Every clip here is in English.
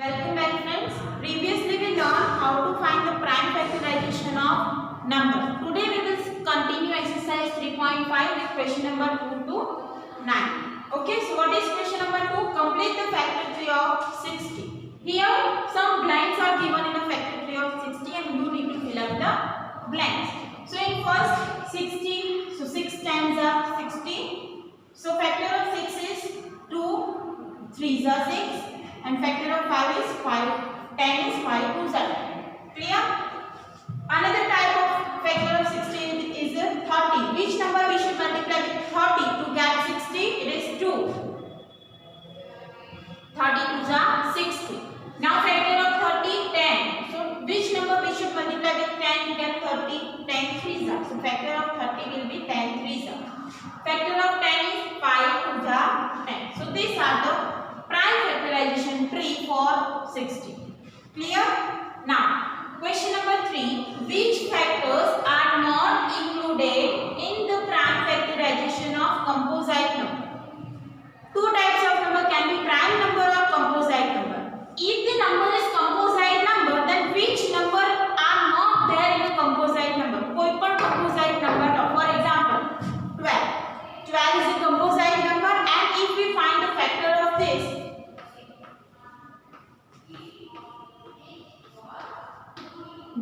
Welcome back friends. Previously we learned how to find the prime factorization of number. Today we will continue exercise 3.5 with question number 2 to 9. Okay, so what is question number 2? Complete the factor tree of 60. Here some blanks are given in a factor tree of 60 and you need to fill up the blanks. So in first 60, so 6 times are 60. So factor of 6 is 2, 3 are 6. And factor of 5 is 5, 10 is 5, 2 is 10. Clear? Another type of factor of 60 is 30. Which number we should multiply with 30 to get 60? It is 2. 30 is 60. Now factor of 30, 10. So which number we should multiply with 10 to get 30? 10 3 is. So factor of 30 will be 10 3 is. Factor of 10 is 5 2 10. So these are the prime factorization tree for 60. Clear? Now, question number 3. Which factors are not included in the prime factorization of composite number? Two types of number can be prime number or composite number. If the number is composite number, then which number are not there in the composite number? कोई पण composite number, for example, 12. 12 is a composite number, and if we find the factor of this,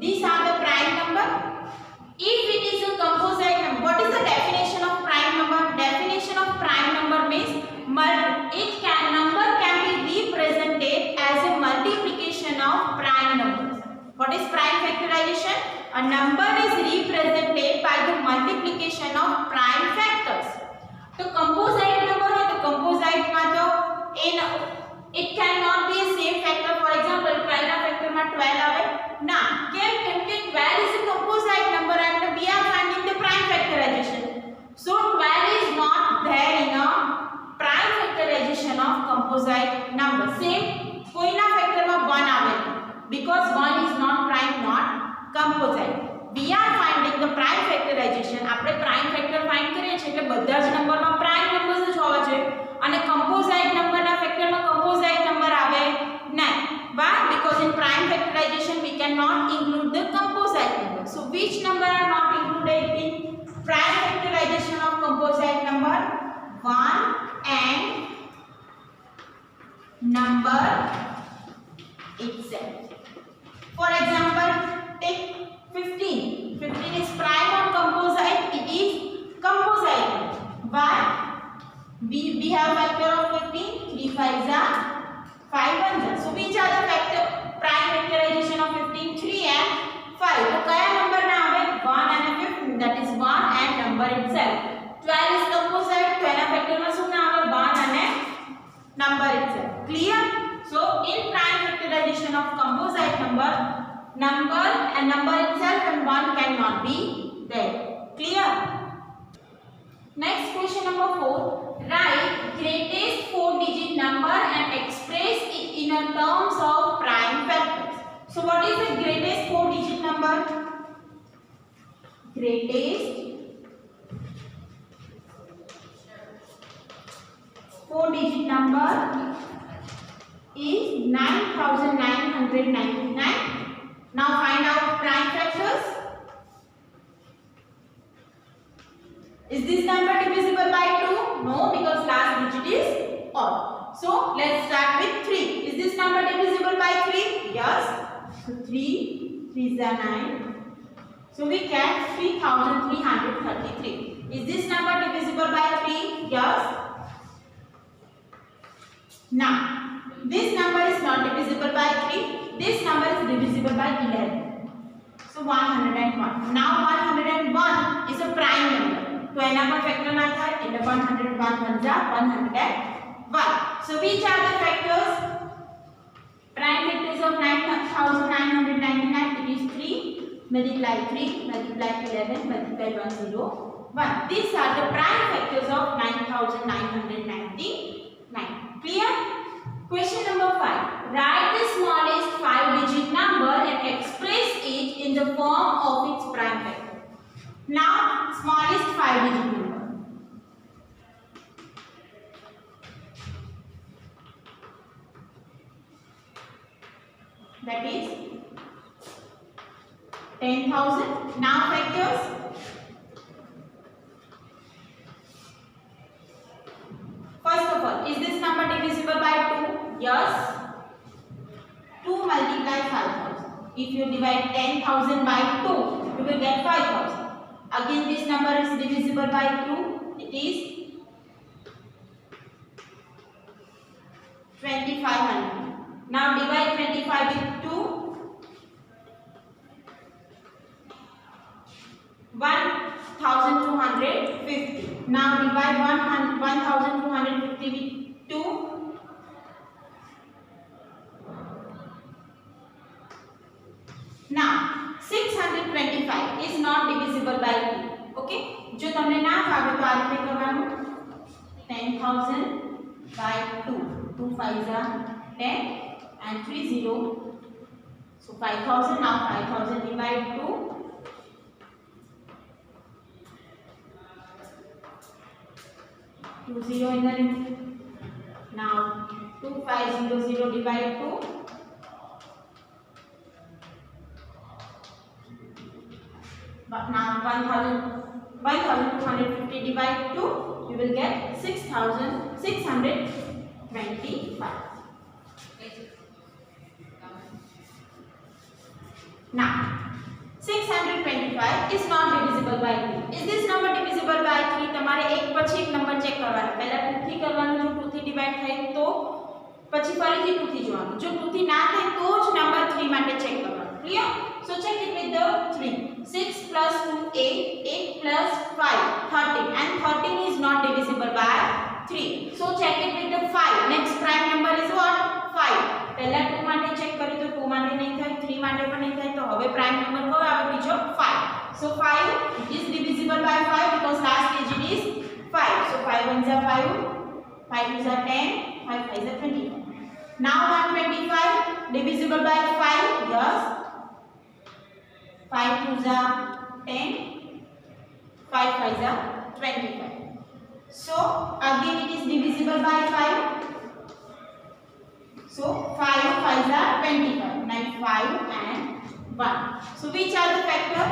these are the prime number. If it is a composite number, what is the definition of prime number? Definition of prime number means number can be represented as a multiplication of prime numbers. What is prime factorization? A number is represented by the multiplication of prime factors. So composite number or the composite method it cannot be a same factor. For example, 12 ના factor માં 12 આવે ના કેમ કે 12 is a composite number and we are finding the prime factorization. So 12 is not there in a prime factorization of composite number. Same કોઈના factor માં 1 આવે because 1 is not prime, not composite. We are finding the prime factorization. આપણે prime factor find કરીએ છીએ એટલે બધા જ નંબરમાં prime numbers જ હોવા જોઈએ અને composite number ના factor માં composite number આવે નહીં. Why? Because in prime factorization we cannot include the composite number. So which number are not included in prime factorization of composite number? 1 and number itself. For example, take 15. 15 is prime or composite? It is composite. Why? We have factor of 15. 3 5s are 5 1s are. So which are the factor prime factorization of 15? 3 and 5. तो कया number ना आवे? 1 and 15. That is 1 and number itself. 12 is composite. तो एना factor में શું ના આવે? 1 and number itself. Clear? So in prime factorization of composite number and number itself and 1 cannot be there. Clear? Next question number 4. Write greatest 4-digit number and express it in a terms of prime factors. So what is the greatest 4-digit number? Greatest 4-digit number is 9999. Now find out prime factors. Is this number divisible by 2? No, because last digit is odd. So let's start with 3. Is this number divisible by 3? Yes. So 3 3s are 9. So we get 3333. Is this number divisible by 3? Yes. Now this number is not divisible by 3. This number is divisible by 11. So 101. Now 101 is a prime number. So एना पर factor ना था એટલે 101 1 जा 101. So which are the factors? Prime factors of 9999. It is 3 multiply 3 multiply 11 multiply 101. These are the prime factors of 9999. Clear? Question number 5. Write the smallest 5-digit number and express it in the form of its prime factor. Now, smallest 5-digit number. that is 10,000. Now factors. First of all, is this number divisible by 2? Yes. 2 multiply 5,000. If you divide 10,000 by 2, you will get 5,000. Again, this number is divisible by 2. It is 2,500. Now divide 25 with 2. 1,250. Now divide 1,250 with 2. Now 625 is not divisible by 2. Okay? जो तुमने ना भागे तो आगे पे करवानो 10,000 by 2. 2 5s are 10 and 3 0. So 5,000. Now 5,000 divide 2. 2 0 in the limit. Now 2500 divide 2. But now 1,250 divide 2, you will get 6,625. Now 625 is not divisible by 3. Is this number divisible by 3? તમારે એક પછી એક નંબર ચેક કરવાનો. પહેલા 2 થી કરવાનું, જો 2 થી ડિવાઇડ થાય તો પછી ફરીથી 2 થી જોવાનું. જો 2 થી ના થાય તો જ નંબર 3 માટે ચેક કરવાનો. Clear? So check it with the 3. 6 plus 2 8, 8 plus 5 13, and 13 is not divisible by 3. So check it with the 5. Next prime number is what? 5. પહેલા 2 માટે ચેક કર્યું તો 2 માટે નહીં થાય, 3 માટે પણ નહીં થાય, તો હવે prime number કયો આવે બીજો? 5. So 5 is divisible by 5 because last digit is 5. So 5 ones are 5, 5 twos are 10, 5 fives are 25. Now 125 divisible by 5. Yes. 5 twos are 10, 5 fives are 25. So again it is divisible by 5. So 5 fives are 25. Now 5 and 1. So which are the factor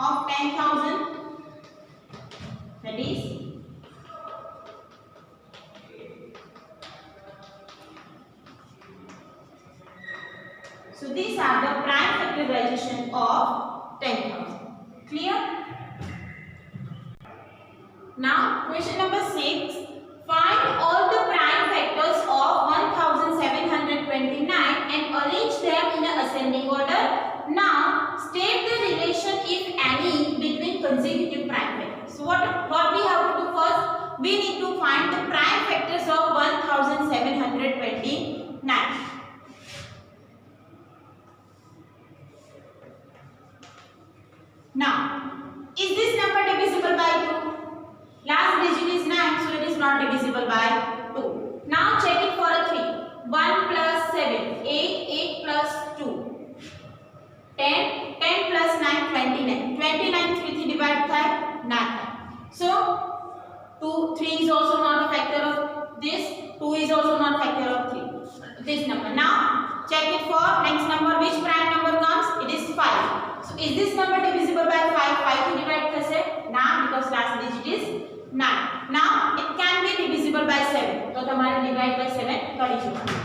of 10,000? That is so these are the prime factorization of 10,000. Clear? Now question number 6. Find all the prime factors of 1,729 and arrange them in an ascending order. Now state the relation, if any, between consecutive prime factors. So what we have to do first? We need to find the prime factors of 1,729. Now, is this number divisible by 2? Last digit is 9, so it is not divisible by 2. Now check it for a 3. 1 plus 7, 8, 8 plus 2, 10, 10 plus 9, 29. 29 3 થી divide થાય ના થાય. So 3 is also not a factor of this. 2 is also not a factor of 3. This number. Now check it for next number. Which prime number comes? It is 5. So is this number divisible by 5? 5 to divide thase na, because last digit is 9. Now it can be divisible by 7. So તમારે divide by 7 કરી જોવાનું.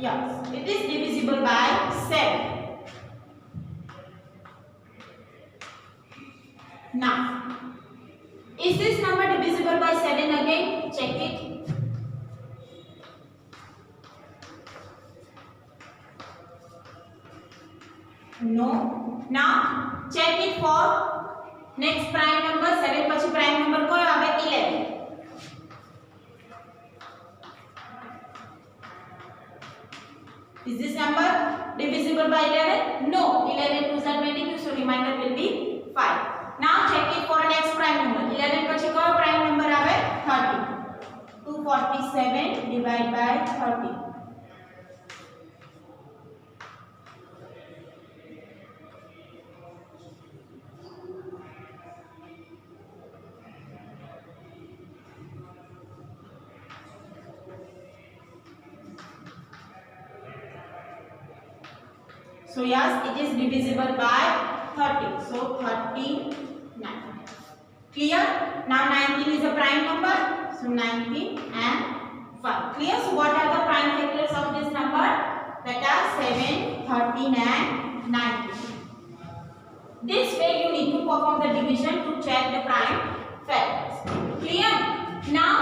Yes, it is divisible by 7. Now, is this number divisible by 7 again? Check it. No. Now, check it for next prime number. 7 પછી prime number કોયો આવે? 11. Is this number divisible by 11? No. 11 2s are 22, so remainder will be 5. Now check it for next prime number. 11 પછી કયો prime number આવે? 30. 247 divide by 30. So yes, it is divisible by 30. So 39. Clear? Now 19 is a prime number. So 19 and 5. Clear? So what are the prime factors of this number? That are 7, 13 and 19. This way you need to perform the division to check the prime factors. Clear? Now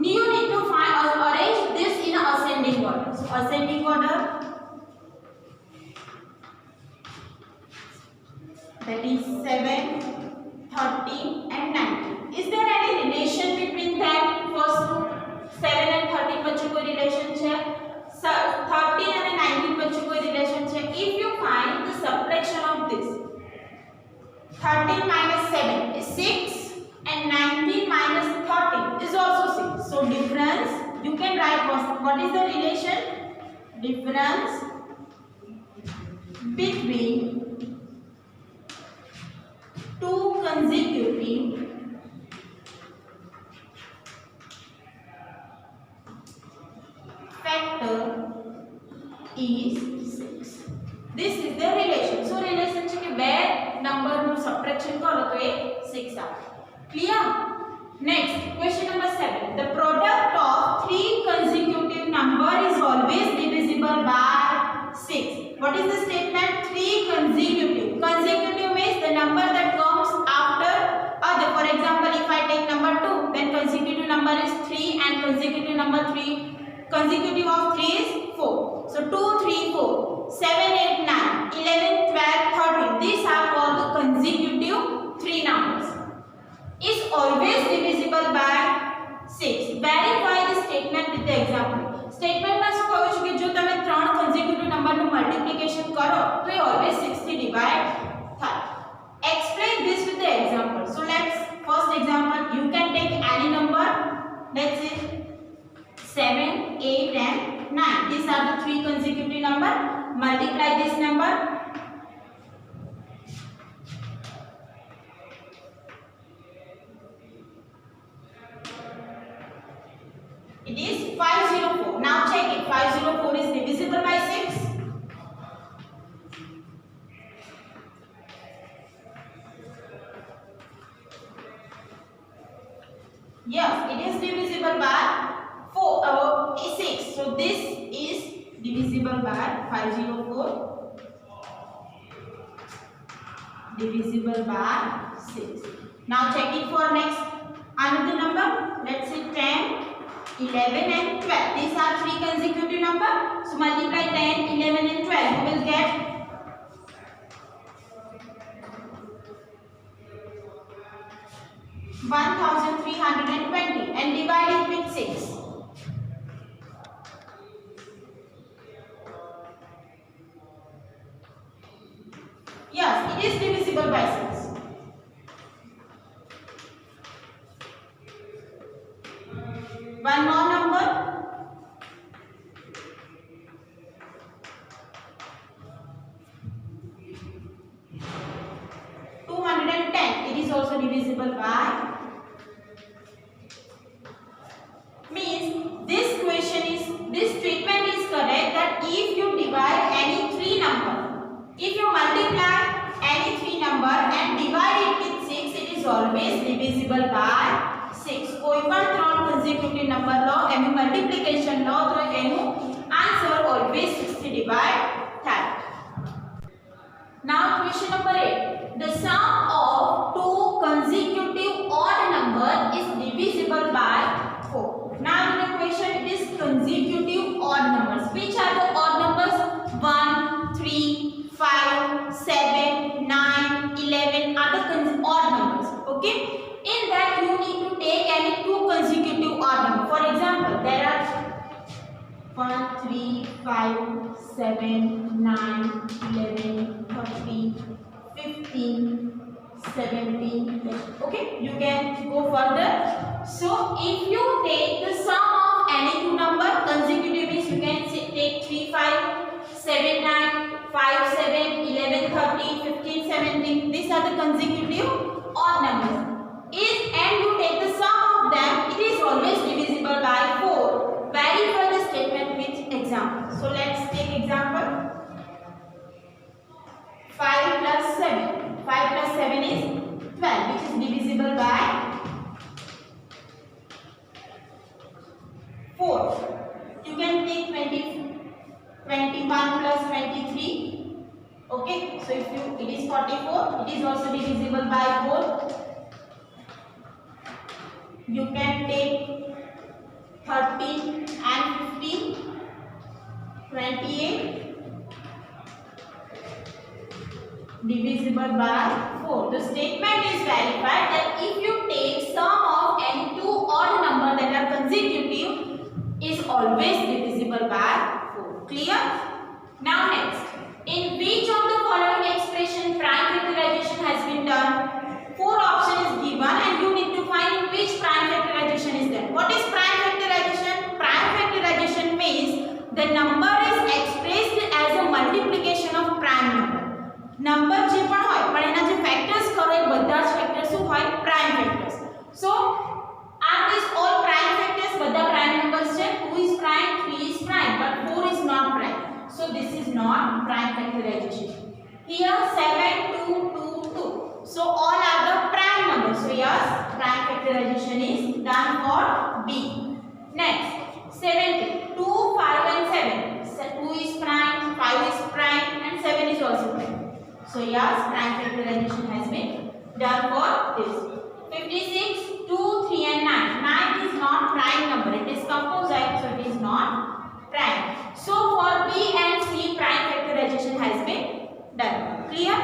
you need to find or arrange this in ascending order. So ascending order, that is 7, 13 and 19. Is there any relation between them? First 7 and 13 વચ્ચે કોઈ relation છે? 13 and 19 વચ્ચે કોઈ relation છે? If you find the subtraction of this, 13 minus 7 is 6 and 19 minus 13 is also 6. So difference, you can write what is the relation? Difference between two consecutive factor is 6. This is the relation. So relation છે કે બે number નું subtraction કરો તો એ 6 આવે. Clear? Next, question number 7. The product of three consecutive number is always divisible by 6. What is the statement? Three consecutive. Consecutive means the number that comes after other. For example, if I take number 2, then consecutive number is 3 and consecutive number 3. Consecutive of 3 is 4. So 2, 3, 4, 7, 8, 9, 11, 12, 13. These are called the consecutive 3 numbers. Is always divisible by 6. Verify the statement with the example. Statement માં શું કહું છું કે જો તમે ત્રણ consecutive number નું multiplication કરો તો એ always 6 થી divide થાય. Explain this with the example. So let's first example, you can take any number. Let's say 7, 8 and 9. These are the three consecutive number. Multiply this number. It is 504. Now check it. 504 is divisible by 6. Yes, it is divisible by 6. So this is divisible by 504. Divisible by 6. Now check it for next another number. Let's say 10, 11 and 12. These are three consecutive number. So multiply 10, 11 and 12. You will get 1320 and divide it with 6. Yes, it is divisible by 6. One more number. It is also divisible by. Means this statement is correct that if you divide any three number, if you multiply any three number and divide it with 6, it is always divisible by 6. કોઈ પણ ત્રણ consecutive number લો એનું multiplication લો તો એનું answer always 6 થી divide થાય. Now question number 8. The sum of two consecutive odd number is divisible by 4. Now in the question it is consecutive odd numbers. Which are the odd numbers? 1, 3, 5, 7, 9, 11 are the odd numbers. Okay. In that you need to take any two consecutive odd numbers. For example, there are 1, 3, 5, 7, 9, 11, 13, 15, 17. Okay, you can go further. So if you take the sum of any two number, consecutive means you can take 3, 5, 7, 9, 5, 7, 11, 13, 15, 17. These are the consecutive odd numbers. And you take the sum of them, it is always divisible by 4. Verify the statement with example. So let's take example. 4. You can take 21 plus 23. Okay, so if it is 44, it is also divisible by 4. You can take 13 and 15, 28. Divisible by 4. The statement is verified that if you take sum of any two odd number that are consecutive is always divisible by 4. Clear? Now next, in which of the following expression prime factorization has been done? 4 option is given and you need to find which prime factorization is there. What is prime factorization? Prime factorization means the number is expressed as a multiplication of prime number. Number જે પણ હોય પણ એના જે factors કરો એ બધા જ factors શું હોય prime factors so are this all prime factors બધા પ્રાઇમ નંબર્સ છે 2 is prime 3 is prime but 4 is not prime so this is not prime factorization here 7 2 2 2 so all are the prime numbers so yes prime factorization is done for B next 70 2 5 and 7 so 2 is prime 5 is prime and 7 is also prime. So yes, prime factorization has been done for this. 56, 2, 3 and 9. 9 is not prime number. It is composite, so it is not prime. So for B and C, prime factorization has been done. Clear?